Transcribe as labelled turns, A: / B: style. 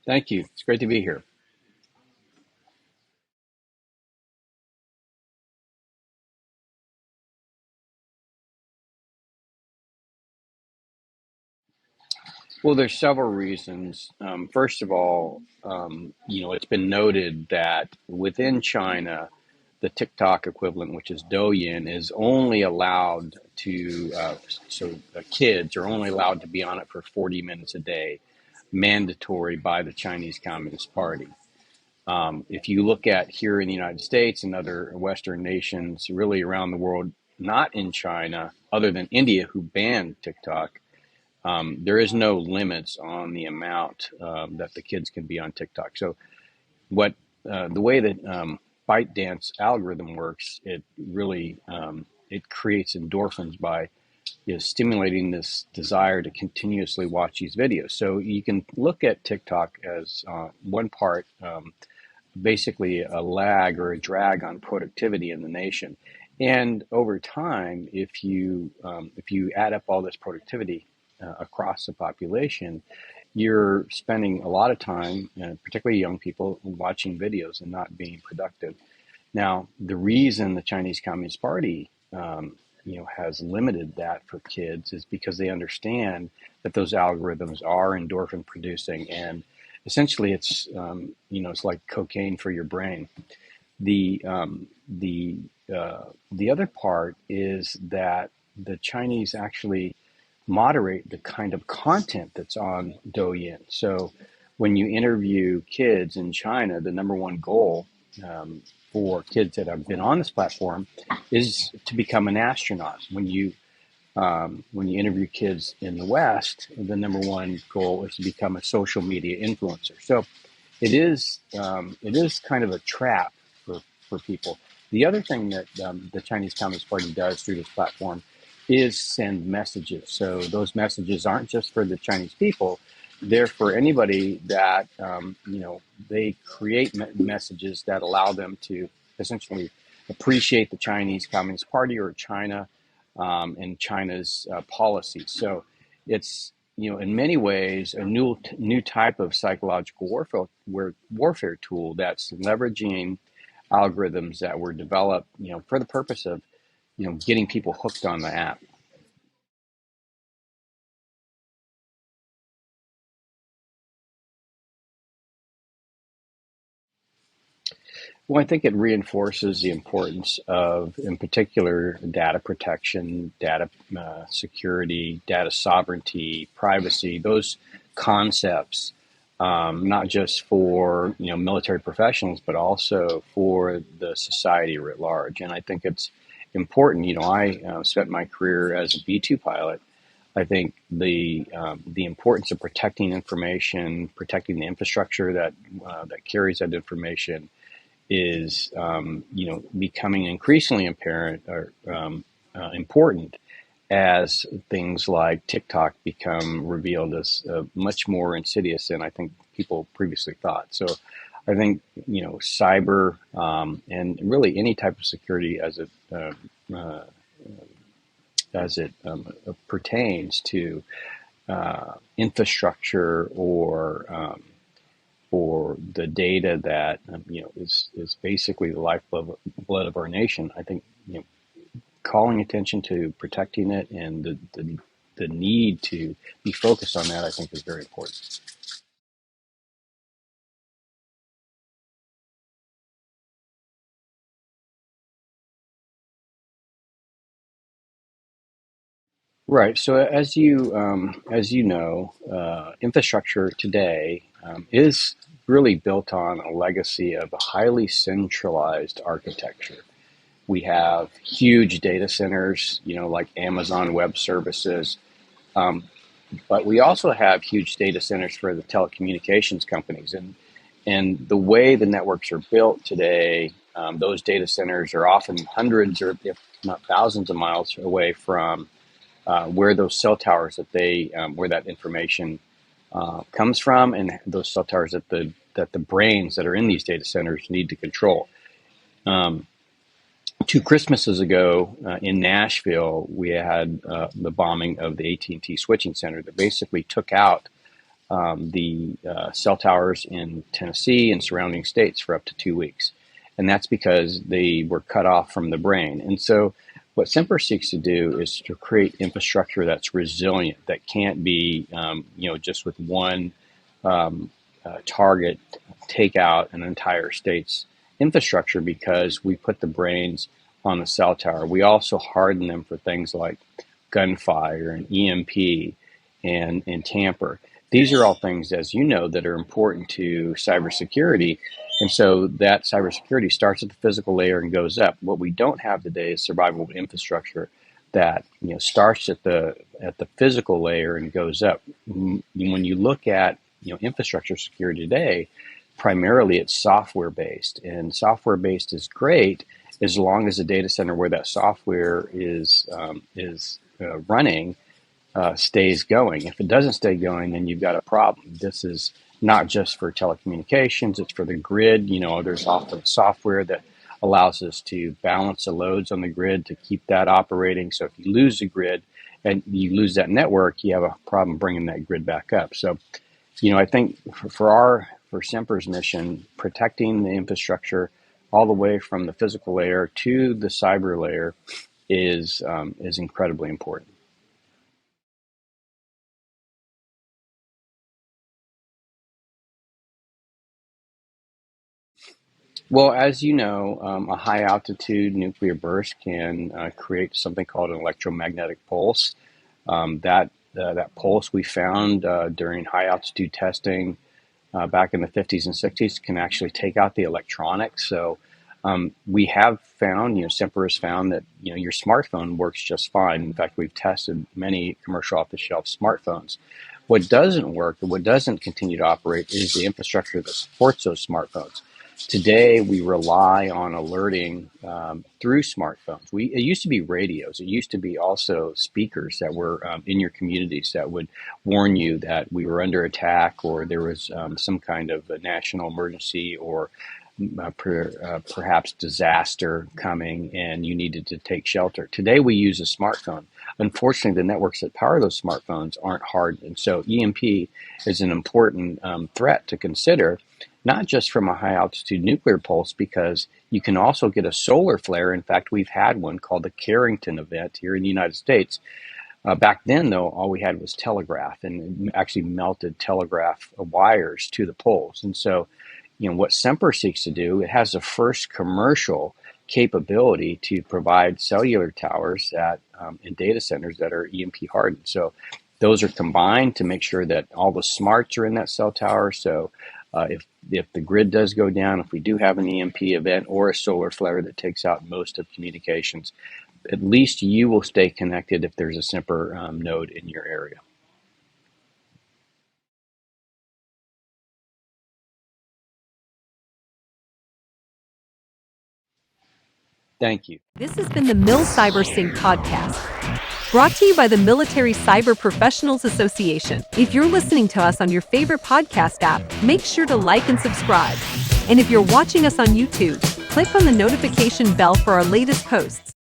A: Thank you. It's great to be here. Well, there's several reasons. First of all, it's been noted that within China, the TikTok equivalent, which is Douyin, is only allowed to, kids are only allowed to be on it for 40 minutes a day, mandatory by the Chinese Communist Party. If you look at here in the United States and other Western nations, really around the world, not in China, other than India, who banned TikTok, there is no limits on the amount that the kids can be on TikTok. So, what the way that ByteDance algorithm works, it really it creates endorphins by stimulating this desire to continuously watch these videos. So you can look at TikTok as one part. Basically a lag or a drag on productivity in the nation. And over time, if you add up all this productivity across the population, you're spending a lot of time, particularly young people, watching videos and not being productive. Now, the reason the Chinese Communist Party, has limited that for kids is because they understand that those algorithms are endorphin producing, and essentially it's like cocaine for your brain. The other part is that the Chinese actually moderate the kind of content that's on Douyin. So when you interview kids in China, the number one goal for kids that have been on this platform is to become an astronaut. When you interview kids in the West, the number one goal is to become a social media influencer. So it is kind of a trap for people. The other thing that the Chinese Communist Party does through this platform is send messages. So those messages aren't just for the Chinese people; they're for anybody that they create messages that allow them to essentially appreciate the Chinese Communist Party or China and China's policies. So it's in many ways a new type of psychological warfare tool that's leveraging algorithms that were developed for the purpose of getting people hooked on the app. Well, I think it reinforces the importance of, in particular, data protection, data security, data sovereignty, privacy, those concepts, not just for military professionals, but also for the society writ large. And I think it's important. I spent my career as a B-2 pilot. I think the importance of protecting information, protecting the infrastructure that carries that information is becoming increasingly apparent or important as things like TikTok become revealed as much more insidious than I think people previously thought. So I think cyber and really any type of security as it pertains to infrastructure or the data that is basically the lifeblood blood of our nation. I think calling attention to protecting it and the need to be focused on that, I think, is very important. Right. So as you know, infrastructure today is really built on a legacy of a highly centralized architecture. We have huge data centers, like Amazon Web Services, um, but we also have huge data centers for the telecommunications companies. And the way the networks are built today, those data centers are often hundreds or if not thousands of miles away from where those cell towers where that information comes from, and those cell towers that the brains that are in these data centers need to control. Um, Two Christmases ago in Nashville, we had the bombing of the AT&T switching center that basically took out the cell towers in Tennessee and surrounding states for up to 2 weeks. And that's because they were cut off from the brain. And so what Semper seeks to do is to create infrastructure that's resilient, that can't be, just with one target take out an entire state's infrastructure, because we put the brains on the cell tower. We also harden them for things like gunfire and EMP and tamper. These are all things, as you know, that are important to cybersecurity. And so that cybersecurity starts at the physical layer and goes up. What we don't have today is survivable infrastructure that starts at the physical layer and goes up. When you look at infrastructure security today, primarily it's software based, and software based is great as long as the data center where that software is running stays going. If it doesn't stay going, then you've got a problem. This is not just for telecommunications, it's for the grid. There's often software that allows us to balance the loads on the grid to keep that operating. So if you lose the grid and you lose that network, you have a problem bringing that grid back up. So, I think for Semper's mission, protecting the infrastructure all the way from the physical layer to the cyber layer is incredibly important. Well, as you know, a high altitude nuclear burst can create something called an electromagnetic pulse. That pulse we found during high altitude testing back in the 50s and 60s can actually take out the electronics. So we have found, Semper has found that your smartphone works just fine. In fact, we've tested many commercial off-the-shelf smartphones. What doesn't work, or what doesn't continue to operate, is the infrastructure that supports those smartphones. Today, we rely on alerting through smartphones. It used to be radios. It used to be also speakers that were in your communities that would warn you that we were under attack, or there was some kind of a national emergency, or perhaps disaster coming and you needed to take shelter. Today, we use a smartphone. Unfortunately, the networks that power those smartphones aren't hardened. So EMP is an important threat to consider, not just from a high altitude nuclear pulse, because you can also get a solar flare. In fact, we've had one called the Carrington event here in the United States. Back then, though, all we had was telegraph, and it actually melted telegraph wires to the poles. And so, what Semper seeks to do, it has the first commercial capability to provide cellular towers in data centers that are EMP hardened. So those are combined to make sure that all the smarts are in that cell tower. So if the grid does go down, if we do have an EMP event or a solar flare that takes out most of communications, at least you will stay connected if there's a Semper node in your area. Thank you.
B: This has been the MilCyberSync Podcast, brought to you by the Military Cyber Professionals Association. If you're listening to us on your favorite podcast app, make sure to like and subscribe. And if you're watching us on YouTube, click on the notification bell for our latest posts.